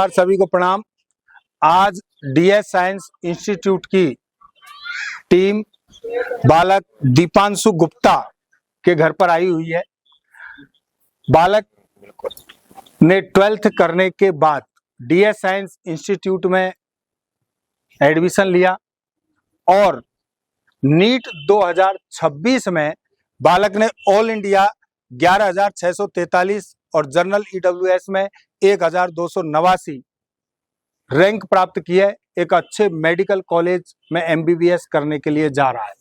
नमस्कार, सभी को प्रणाम। आज डीएस साइंस इंस्टीट्यूट की टीम बालक दीपांशु गुप्ता के घर पर आई हुई है। बालक ने 12th करने के बाद डीएस साइंस इंस्टीट्यूट में एडमिशन लिया और नीट 2026 में बालक ने ऑल इंडिया 11,643 और जनरल ईडब्ल्यूएस में 1,289 रैंक प्राप्त की है। एक अच्छे मेडिकल कॉलेज में एमबीबीएस करने के लिए जा रहा है।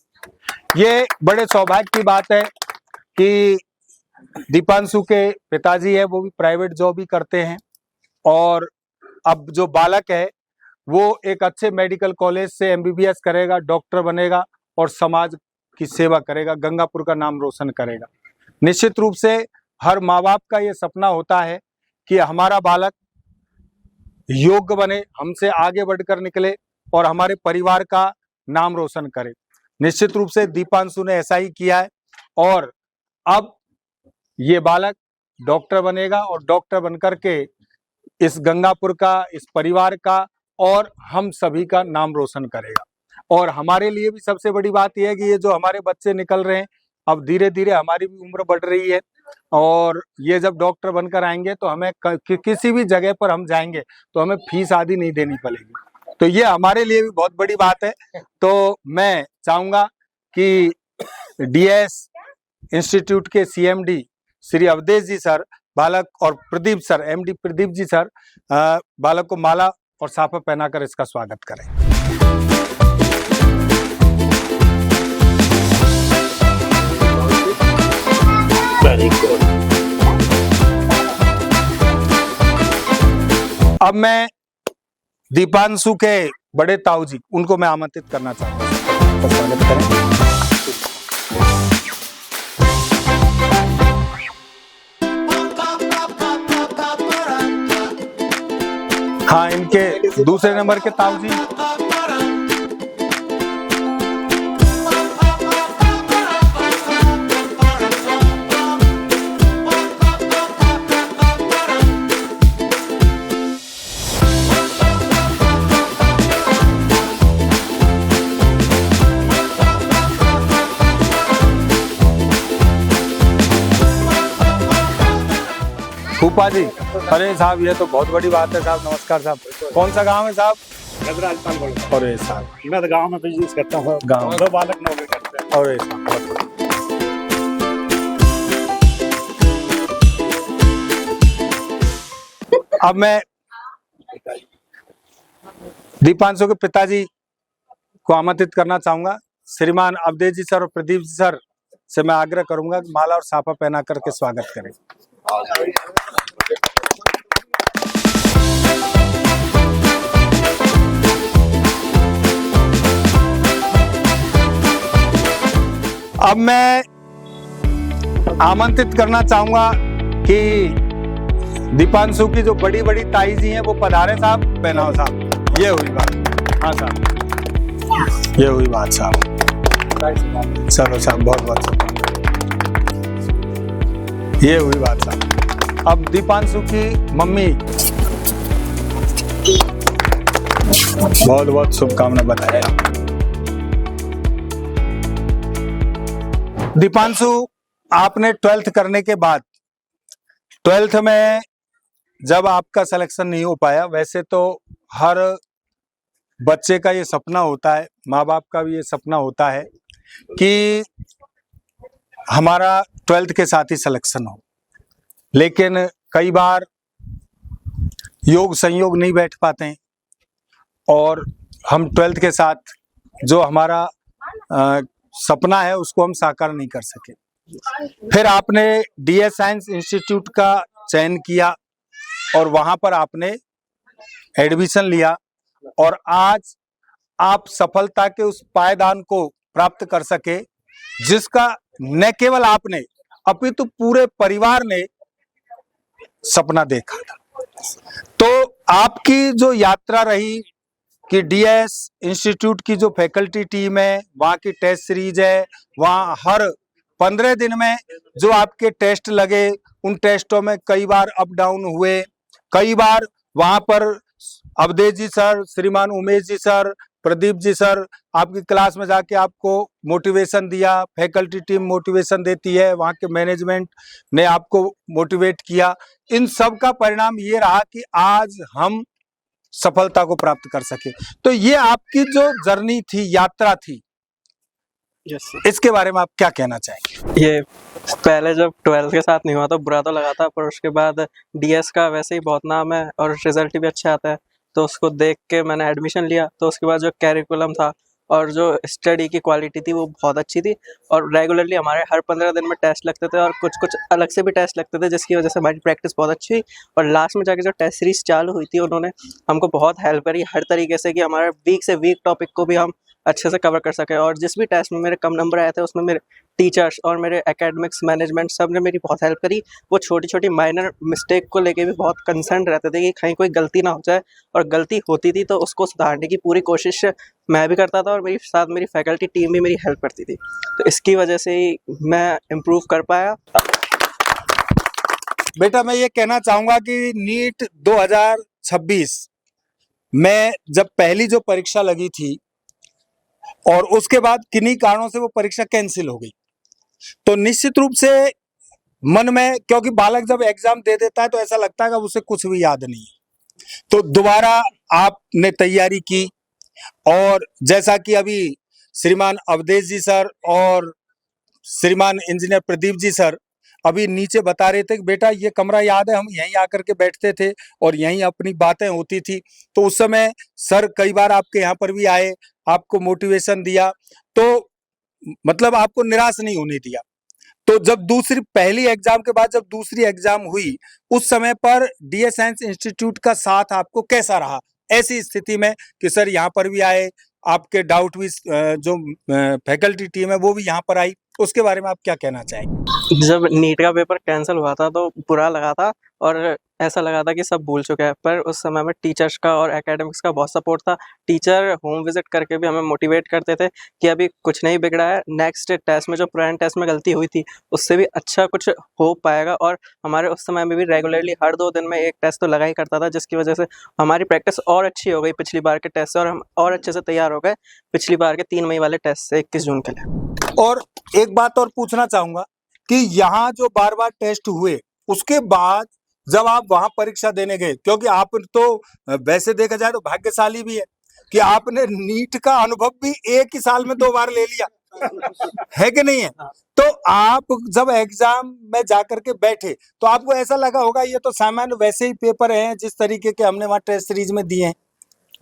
ये बड़े सौभाग्य की बात है कि दीपांशु के पिताजी है वो भी प्राइवेट जॉब ही करते हैं और अब जो बालक है वो एक अच्छे मेडिकल कॉलेज से एमबीबीएस करेगा, डॉक्टर बनेगा और समाज की सेवा करेगा, गंगापुर का नाम रोशन करेगा। निश्चित रूप से हर माँ बाप का ये सपना होता है कि हमारा बालक योग्य बने, हमसे आगे बढ़कर निकले और हमारे परिवार का नाम रोशन करे। निश्चित रूप से दीपांशु ने ऐसा ही किया है और अब ये बालक डॉक्टर बनेगा और डॉक्टर बनकर के इस गंगापुर का, इस परिवार का और हम सभी का नाम रोशन करेगा। और हमारे लिए भी सबसे बड़ी बात यह है कि ये जो हमारे बच्चे निकल रहे हैं, अब धीरे धीरे हमारी भी उम्र बढ़ रही है और ये जब डॉक्टर बनकर आएंगे तो हमें किसी भी जगह पर हम जाएंगे तो हमें फीस आदि नहीं देनी पड़ेगी। तो ये हमारे लिए भी बहुत बड़ी बात है। तो मैं चाहूंगा कि डीएस इंस्टीट्यूट के सीएमडी श्री अवधेश जी सर, बालक और Pradeep sir, MD Pradeep ji sir, बालक को माला और साफा पहनाकर इसका स्वागत करें। Very good. अब मैं दीपांशु के बड़े ताऊ जी, उनको मैं आमंत्रित करना चाहता हूँ तो स्वागत करें। हाँ, इनके दूसरे नंबर के ताऊ जी। फूफा जी, अरे साहब ये तो बहुत बड़ी बात है साहब। नमस्कार साहब, कौन सा गांव है साहब? अरे साहब, मैं तो गांव में बिजनेस करता हूँ, गांव में 2 बालक नौकरी करते हैं। अरे साहब, अब मैं दीपांशु के पिताजी को आमंत्रित करना चाहूंगा। श्रीमान अवधेश जी सर और प्रदीप जी सर से मैं आग्रह करूंगा कि माला और साफा पहना करके स्वागत करें। अब मैं आमंत्रित करना चाहूंगा कि दीपांशु की जो बड़ी बड़ी ताई जी हैं वो पधारे साहब। पहनाओ साहब, ये हुई बात। हाँ साहब, ये हुई बात साहब। चलो साहब, बहुत बहुत ये हुई बात साहब। अब दीपांशु की मम्मी, बहुत बहुत शुभकामना बताए। दीपांशु, आपने 12th करने के बाद 12th में जब आपका सिलेक्शन नहीं हो पाया, वैसे तो हर बच्चे का ये सपना होता है, माँ बाप का भी ये सपना होता है कि हमारा 12th के साथ ही सिलेक्शन हो, लेकिन कई बार योग संयोग नहीं बैठ पाते हैं और हम 12th के साथ जो हमारा सपना है उसको हम साकार नहीं कर सके। फिर आपने डीएस साइंस इंस्टीट्यूट का चयन किया और वहां पर आपने एडमिशन लिया और आज आप सफलता के उस पायदान को प्राप्त कर सके जिसका न केवल आपने अपितु पूरे परिवार ने सपना देखा था। तो आपकी जो यात्रा रही कि डीएस इंस्टीट्यूट की जो फैकल्टी टीम है, वहाँ की टेस्ट सीरीज है, वहाँ हर 15 दिन में जो आपके टेस्ट लगे, उन टेस्टों में कई बार अप डाउन हुए, कई बार वहां पर अवधेश जी सर, श्रीमान उमेश जी सर, प्रदीप जी सर आपकी क्लास में जाके आपको मोटिवेशन दिया, फैकल्टी टीम मोटिवेशन देती है, वहां के मैनेजमेंट ने आपको मोटिवेट किया। इन सब का परिणाम ये रहा कि आज हम सफलता को प्राप्त कर सके। तो ये आपकी जो जर्नी थी, यात्रा थी, इसके बारे में आप क्या कहना चाहेंगे? ये पहले जब 12th के साथ नहीं हुआ तो बुरा तो लगा था, पर उसके बाद डीएस का वैसे ही बहुत नाम है और रिजल्ट भी अच्छा आता है, तो उसको देख के मैंने एडमिशन लिया। तो उसके बाद जो कैरिकुलम था और जो स्टडी की क्वालिटी थी वो बहुत अच्छी थी, और रेगुलरली हमारे हर 15 दिन में टेस्ट लगते थे और कुछ कुछ अलग से भी टेस्ट लगते थे, जिसकी वजह से हमारी प्रैक्टिस बहुत अच्छी हुई। और लास्ट में जाके जो टेस्ट सीरीज चालू हुई थी उन्होंने हमको बहुत हेल्प करी हर तरीके से कि हमारे वीक से वीक टॉपिक को भी हम अच्छे से कवर कर सके। और जिस भी टेस्ट में मेरे कम नंबर आए थे उसमें मेरे टीचर्स और मेरे एकेडमिक्स मैनेजमेंट सब ने मेरी बहुत हेल्प करी। वो छोटी छोटी माइनर मिस्टेक को लेके भी बहुत कंसर्न रहते थे कि कहीं कोई गलती ना हो जाए, और गलती होती थी तो उसको सुधारने की पूरी कोशिश मैं भी करता था और मेरी साथ मेरी फैकल्टी टीम भी मेरी हेल्प करती थी। तो इसकी वजह से ही मैं इम्प्रूव कर पाया। बेटा मैं ये कहना चाहूंगा कि नीट 2026 में जब पहली जो परीक्षा लगी थी और उसके बाद किन्हीं कारणों से वो परीक्षा कैंसिल हो गई, तो निश्चित रूप से मन में, क्योंकि बालक जब एग्जाम दे देता है तो ऐसा लगता है कि उसे कुछ भी याद नहीं है, तो दोबारा आपने तैयारी की। और जैसा कि अभी श्रीमान अवधेश जी सर और श्रीमान इंजीनियर प्रदीप जी सर अभी नीचे बता रहे थे कि बेटा ये कमरा याद है, हम यहीं आकर के बैठते थे और यहीं अपनी बातें होती थी। तो उस समय सर कई बार आपके यहाँ पर भी आए, आपको मोटिवेशन दिया, तो मतलब आपको निराश नहीं होने दिया। तो जब पहली एग्जाम के बाद जब दूसरी एग्जाम हुई, उस समय पर डीएस साइंस इंस्टीट्यूट का साथ आपको कैसा रहा ऐसी स्थिति में कि सर यहाँ पर भी आए, आपके डाउट भी जो फैकल्टी टीम है वो भी यहाँ पर आई, उसके बारे में आप क्या कहना चाहेंगे? जब नीट का पेपर कैंसिल हुआ था तो बुरा लगा था और ऐसा लगा था कि सब भूल चुके हैं, पर उस समय में टीचर्स का और एकेडमिक्स का बहुत सपोर्ट था। टीचर होम विजिट करके भी हमें मोटिवेट करते थे कि अभी कुछ नहीं बिगड़ा है, नेक्स्ट टेस्ट में जो पुराने टेस्ट में गलती हुई थी उससे भी अच्छा कुछ हो पाएगा। और हमारे उस समय में भी रेगुलरली हर 2 दिन में एक टेस्ट तो लगा ही करता था, जिसकी वजह से हमारी प्रैक्टिस और अच्छी हो गई पिछली बार के टेस्ट से, और हम और अच्छे से तैयार हो गए पिछली बार के 3 मई वाले टेस्ट से 21 जून के लिए। और एक बात और पूछना चाहूंगा कि यहाँ जो बार बार टेस्ट हुए उसके बाद जब आप वहां परीक्षा देने गए, क्योंकि आप तो वैसे देखा जाए तो भाग्यशाली भी है कि आपने नीट का अनुभव भी एक ही साल में 2 बार ले लिया है कि नहीं है? तो आप जब एग्जाम में जाकर के बैठे तो आपको ऐसा लगा होगा ये तो सामान्य वैसे ही पेपर हैं जिस तरीके के हमने वहां टेस्ट सीरीज में दिए हैं।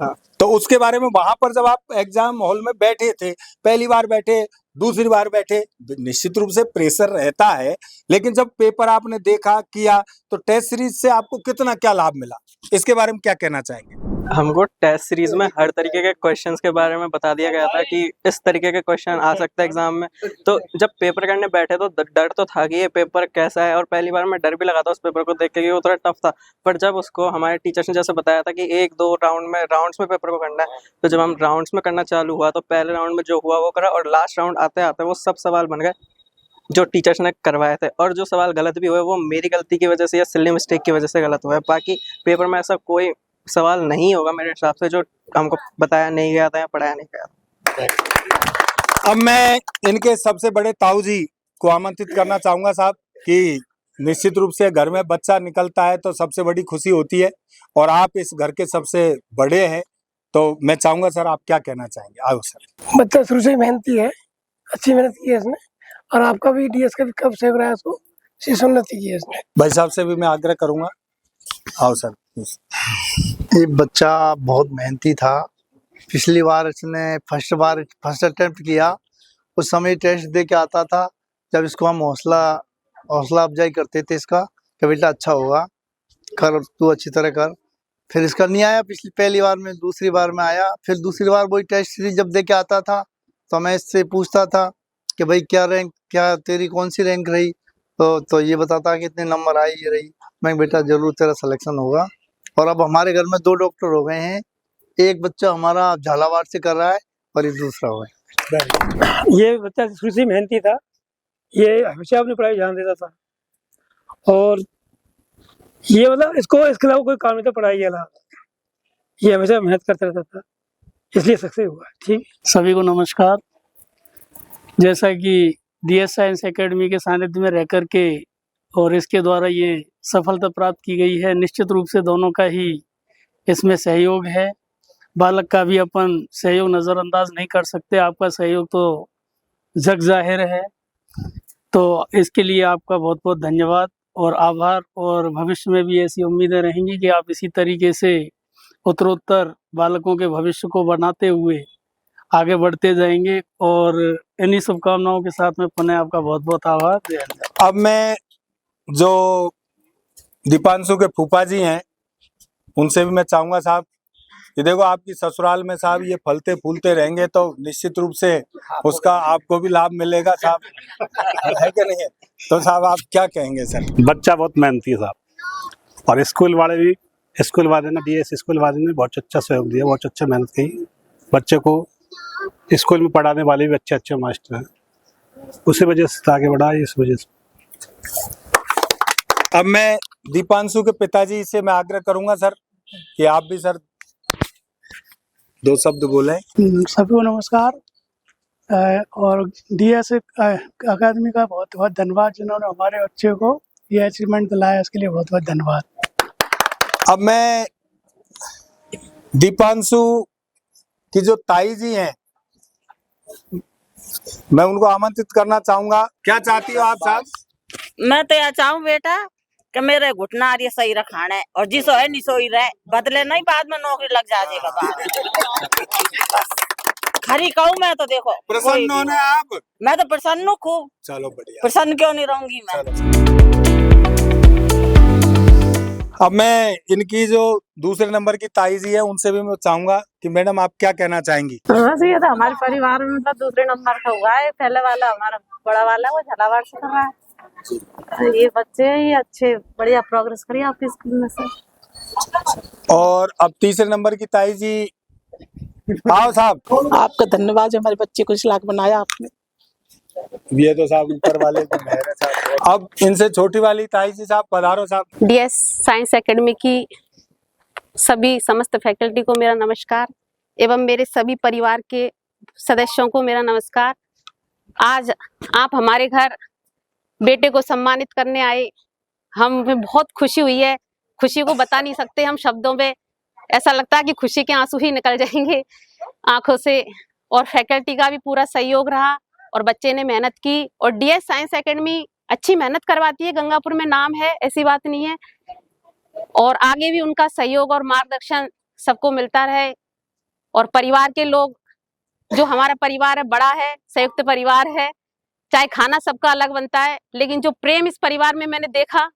हाँ। तो उसके बारे में वहां पर जब आप एग्जाम हॉल में बैठे थे, पहली बार बैठे, दूसरी बार बैठे, निश्चित रूप से प्रेशर रहता है, लेकिन जब पेपर आपने देखा किया तो टेस्ट सीरीज से आपको कितना क्या लाभ मिला, इसके बारे में क्या कहना चाहेंगे? हमको टेस्ट सीरीज में हर तरीके के क्वेश्चंस के बारे में बता दिया गया था कि इस तरीके के क्वेश्चन आ सकते हैं एग्जाम में। तो जब पेपर करने बैठे तो डर तो था कि ये पेपर कैसा है, और पहली बार में डर भी लगा था उस पेपर को देख के कि वो थोड़ा टफ था। पर जब उसको हमारे टीचर्स ने जैसे बताया था कि 1-2 राउंड्स में पेपर को करना है, तो जब हम राउंड्स में करना चालू हुआ तो पहले राउंड में जो हुआ वो करा, और लास्ट राउंड आते आते वो सब सवाल बन गए जो टीचर्स ने करवाए थे। और जो सवाल गलत भी हुए वो मेरी गलती की वजह से या सिली मिस्टेक की वजह से गलत हुआ है। बाकी पेपर में ऐसा कोई सवाल नहीं होगा मेरे हिसाब से जो हमको बताया नहीं गया था या पढ़ाया नहीं गया था। अब मैं इनके सबसे बड़े ताऊ जी को आमंत्रित करना चाहूंगा साहब कि निश्चित रूप से घर में बच्चा निकलता है तो सबसे बड़ी खुशी होती है, और आप इस घर के सबसे बड़े हैं, तो मैं चाहूंगा सर आप क्या कहना चाहेंगे? आओ सर। बच्चा शुरू से ही मेहनती है, अच्छी मेहनत की है इसने, और आपका भी डीएस का भी कब सेव रहा है उसको शीश उन्नति की है इसने। भाई साहब से भी मैं आग्रह करूंगा, आओ सर। ये बच्चा बहुत मेहनती था। पिछली बार इसने फर्स्ट अटेम्प्ट किया, उस समय टेस्ट दे के आता था, जब इसको हम हौसला अफजाई करते थे इसका कि बेटा अच्छा होगा, कर तू अच्छी तरह कर। फिर इसका नहीं आया पहली बार में, दूसरी बार में आया। फिर दूसरी बार वही टेस्ट सीरीज जब दे के आता था तो मैं इससे पूछता था कि भाई क्या तेरी कौन सी रैंक रही, तो ये बताता कि इतने नंबर आए, ये रही। मैं बेटा जरूर तेरा सिलेक्शन होगा। और अब हमारे घर में 2 डॉक्टर हो गए हैं, एक बच्चा हमारा झालावाड़ से कर रहा है और एक दूसरा हो गया। ये बच्चा शुरू से मेहनती था, ये हमेशा अपनी पढ़ाई ध्यान देता था, और ये मतलब इसके अलावा कोई काम नहीं था पढ़ाई के अलावा, ये हमेशा मेहनत करता रहता था, इसलिए सक्सेस हुआ। ठीक है। सभी को नमस्कार। जैसा कि डीएस साइंस एकेडमी के सानिध्य में रह कर के और इसके द्वारा ये सफलता प्राप्त की गई है, निश्चित रूप से दोनों का ही इसमें सहयोग है। बालक का भी अपन सहयोग नज़रअंदाज नहीं कर सकते, आपका सहयोग तो जग जाहिर है। तो इसके लिए आपका बहुत बहुत धन्यवाद और आभार, और भविष्य में भी ऐसी उम्मीदें रहेंगी कि आप इसी तरीके से उत्तरोत्तर बालकों के भविष्य को बनाते हुए आगे बढ़ते जाएंगे। और इन्हीं शुभकामनाओं के साथ में पुनः आपका बहुत बहुत आभार। जय हिंद। अब मैं जो दीपांशु के फूफा जी हैं उनसे भी मैं चाहूंगा साहब, ये देखो आपकी ससुराल में साहब ये फलते फूलते रहेंगे तो निश्चित रूप से उसका आपको भी लाभ मिलेगा साहब, है कि नहीं है? तो साहब आप क्या कहेंगे सर? बच्चा बहुत मेहनती है साहब, और स्कूल वाले ने डीएस स्कूल वाले ने बहुत अच्छा सहयोग दिया, बहुत अच्छा मेहनत की। बच्चे को स्कूल में पढ़ाने वाले भी अच्छे अच्छे मास्टर हैं, उसी वजह से आगे बढ़ा है, इस वजह से। अब मैं दीपांशु के पिताजी से मैं आग्रह करूंगा सर कि आप भी सर 2 शब्द बोलें। सभी को नमस्कार। और डीएस अकादमी का बहुत बहुत धन्यवाद, जिन्होंने हमारे बच्चे को ये अचीवमेंट दिलाया, इसके लिए बहुत बहुत धन्यवाद। अब मैं दीपांशु की जो ताई जी हैं मैं उनको आमंत्रित करना चाहूंगा। क्या चाहती हो आप साहब? मैं तो यह चाहूँ बेटा कि मेरे घुटना ये सही रखाना है, और जिसो है निसो ही रहे, बदले नहीं, बाद में नौकरी लग जाएगा बाद। खरी कहूँ मैं तो देखो प्रसन्न होने आप? मैं तो प्रसन्न हूँ खूब। चलो बढ़िया, प्रसन्न क्यों नहीं रहूंगी मैं। अब मैं इनकी जो दूसरे नंबर की ताई जी है उनसे भी मैं चाहूंगा कि मैडम आप क्या कहना चाहेंगी? बस ये तो हमारे परिवार में मतलब दूसरे नंबर का हुआ है, पहले वाला हमारा बड़ा वाला वो झालावाड़ से कर रहा है। ये बच्चे ये अच्छे बढ़िया प्रोग्रेस करिए आपके स्कूल में से। और अब तीसरे नंबर की ताई जी आओ साहब। आपका धन्यवाद, हमारे बच्चे को इस लायक बनाया आपने। ये तो साहब ऊपर वाले की मेहर है साहब। अब इनसे छोटी वाली ताई जी साहब पधारो साहब। डीएस साइंस एकेडमी की सभी समस्त फैकल्टी को मेरा नमस्कार एवं मेरे सभी परिवार के सदस्यों को मेरा नमस्कार। आज आप हमारे घर बेटे को सम्मानित करने आए, हमें बहुत खुशी हुई है। खुशी को बता नहीं सकते हम शब्दों में, ऐसा लगता है कि खुशी के आंसू ही निकल जाएंगे आंखों से। और फैकल्टी का भी पूरा सहयोग रहा और बच्चे ने मेहनत की, और डीएस साइंस एकेडमी अच्छी मेहनत करवाती है, गंगापुर में नाम है, ऐसी बात नहीं है। और आगे भी उनका सहयोग और मार्गदर्शन सबको मिलता रहे। और परिवार के लोग, जो हमारा परिवार है बड़ा है, संयुक्त परिवार है, चाहे खाना सबका अलग बनता है, लेकिन जो प्रेम इस परिवार में मैंने देखा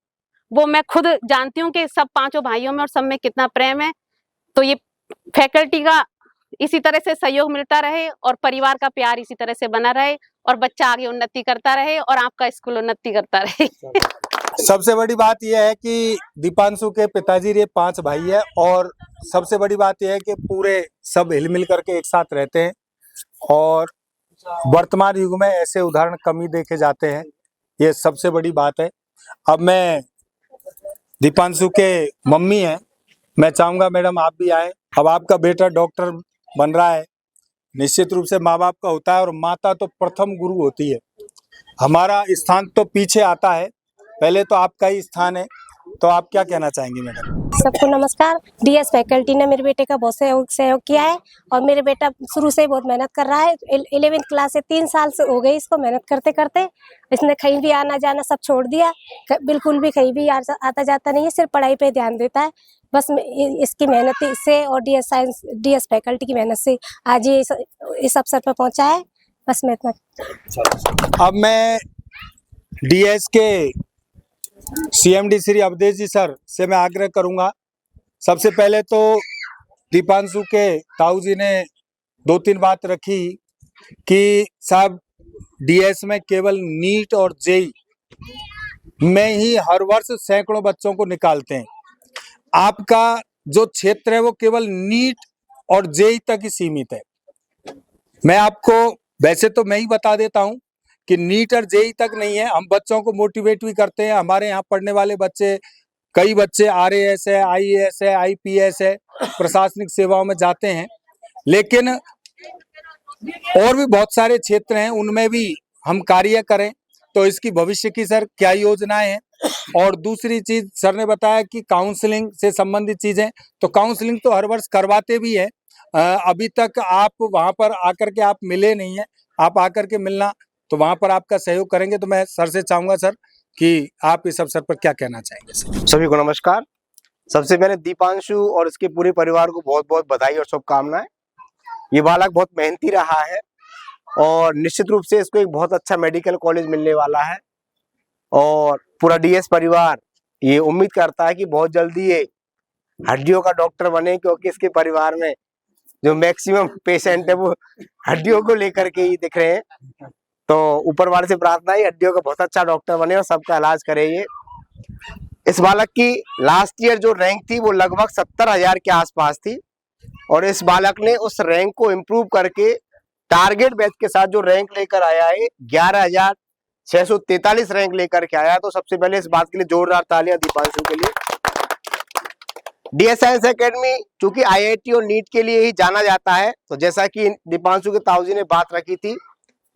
वो मैं खुद जानती हूँ कि सब 5 भाइयों में और सब में कितना प्रेम है। तो ये फैकल्टी का इसी तरह से सहयोग मिलता रहे और परिवार का प्यार इसी तरह से बना रहे और बच्चा आगे उन्नति करता रहे और आपका स्कूल उन्नति करता रहे। सबसे बड़ी बात यह है कि दीपांशु के पिताजी ये 5 भाई है, और सबसे बड़ी बात यह है कि पूरे सब हिल मिल करके एक साथ रहते हैं, और वर्तमान युग में ऐसे उदाहरण कम ही देखे जाते हैं, ये सबसे बड़ी बात है। अब मैं दीपांशु के मम्मी हैं, मैं चाहूंगा मैडम आप भी आए। अब आपका बेटा डॉक्टर बन रहा है, निश्चित रूप से माँ बाप का होता है, और माता तो प्रथम गुरु होती है। हमारा स्थान तो पीछे आता है, पहले तो आपका ही स्थान है। तो आप क्या कहना चाहेंगी मैडम? सबको नमस्कार। डीएस फैकल्टी ने मेरे बेटे का बहुत सहयोग किया है, और मेरे बेटा शुरू से ही बहुत मेहनत कर रहा है। 11वीं क्लास से 3 साल से हो गई इसको मेहनत करते करते। इसने कहीं भी आना जाना सब छोड़ दिया, बिल्कुल भी कहीं भी आता जाता नहीं है, सिर्फ पढ़ाई पे ध्यान देता है। बस इसकी मेहनत से और डीएस फैकल्टी की मेहनत से आज ये इस अवसर पर पहुंचा है। बस मैं इतना। अब मैं डीएस के सीएमडी श्री अवधेश जी सर से मैं आग्रह करूंगा। सबसे पहले तो दीपांशु के ताऊ जी ने 2-3 बात रखी कि साहब डीएस में केवल नीट और जेई में ही हर वर्ष सैकड़ों बच्चों को निकालते हैं। आपका जो क्षेत्र है वो केवल नीट और जेई तक ही सीमित है। मैं आपको वैसे तो मैं ही बता देता हूं कि नीट और जेई तक नहीं है, हम बच्चों को मोटिवेट भी करते हैं। हमारे यहाँ पढ़ने वाले बच्चे कई बच्चे RAS है, IAS है, IPS है, प्रशासनिक सेवाओं में जाते हैं, लेकिन और भी बहुत सारे क्षेत्र हैं, उनमें भी हम कार्य करें। तो इसकी भविष्य की सर क्या योजनाएं हैं? और दूसरी चीज सर ने बताया कि काउंसलिंग से संबंधित चीजें, तो काउंसलिंग तो हर वर्ष करवाते भी है। अभी तक आप वहां पर आकर के आप मिले नहीं है, आप आकर के मिलना, तो वहां पर आपका सहयोग करेंगे। तो मैं सर से चाहूंगा सर कि आप इस अवसर पर क्या कहना चाहेंगे? सभी को नमस्कार। सबसे पहले दीपांशु और इसके पूरे परिवार को बहुत बहुत बधाई और शुभकामनाएं। ये बालक बहुत मेहनती रहा है और निश्चित रूप से इसको एक बहुत अच्छा मेडिकल कॉलेज मिलने वाला है और पूरा डीएस परिवार ये उम्मीद करता है कि बहुत जल्दी ये हड्डियों का डॉक्टर बने, क्योंकि इसके परिवार में जो मैक्सिमम पेशेंट है वो हड्डियों को लेकर के ही दिख रहे हैं। तो ऊपर वाले से प्रार्थना है हड्डियों का बहुत अच्छा डॉक्टर बने और सबका इलाज करे। ये इस बालक की लास्ट ईयर जो रैंक थी वो लगभग 70,000 के आसपास थी और इस बालक ने उस रैंक को इम्प्रूव करके टारगेट बैच के साथ जो रैंक लेकर आया है 11,643 रैंक लेकर के आया। तो सबसे पहले इस बात के लिए जोरदार तालियां दीपांशु के लिए। डीएस साइंस एकेडमी चूंकि IIT और नीट के लिए ही जाना जाता है, तो जैसा कि दीपांशु के ताऊजी ने बात रखी थी,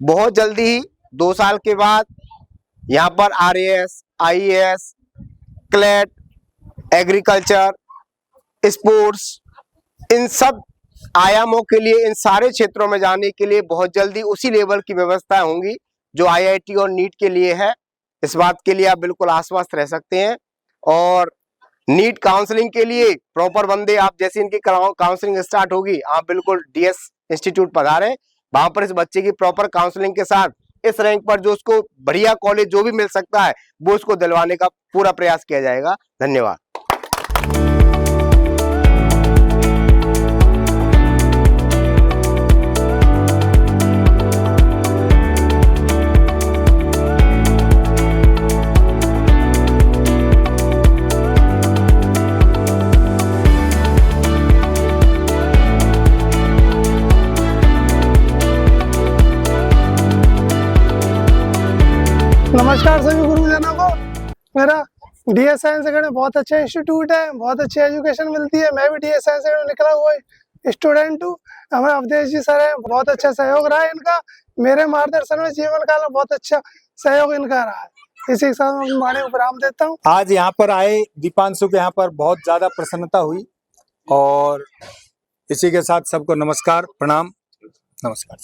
बहुत जल्दी ही 2 साल के बाद यहाँ पर RAS, IAS, CLAT, agriculture, sports, इन सब आयामों के लिए, इन सारे क्षेत्रों में जाने के लिए बहुत जल्दी उसी लेवल की व्यवस्था होंगी जो IIT और नीट के लिए है। इस बात के लिए आप बिल्कुल आश्वस्त रह सकते हैं। और नीट काउंसलिंग के लिए प्रॉपर बंदे, आप जैसे इनकी काउंसलिंग स्टार्ट होगी, आप बिल्कुल DS इंस्टीट्यूट पधारें, वहां पर इस बच्चे की प्रॉपर काउंसलिंग के साथ इस रैंक पर जो उसको बढ़िया कॉलेज जो भी मिल सकता है वो उसको दिलवाने का पूरा प्रयास किया जाएगा। धन्यवाद। नमस्कार सभी गुरुजनों को। मेरा डीएस साइंस एकेडमी बहुत अच्छा इंस्टीट्यूट है, बहुत अच्छी एजुकेशन मिलती है। मैं भी डीएस साइंस एकेडमी निकला हुआ स्टूडेंट हूँ। हमारे अवधेश जी सर है, बहुत अच्छा सहयोग रहा है इनका। मेरे मार्गदर्शन में जीवन काल में बहुत अच्छा सहयोग इनका रहा है। इसी के साथ मैं माने उपराम देता हूँ। आज यहाँ पर आए दीपांशु के यहाँ पर बहुत ज्यादा प्रसन्नता हुई और इसी के साथ सबको नमस्कार, प्रणाम, नमस्कार।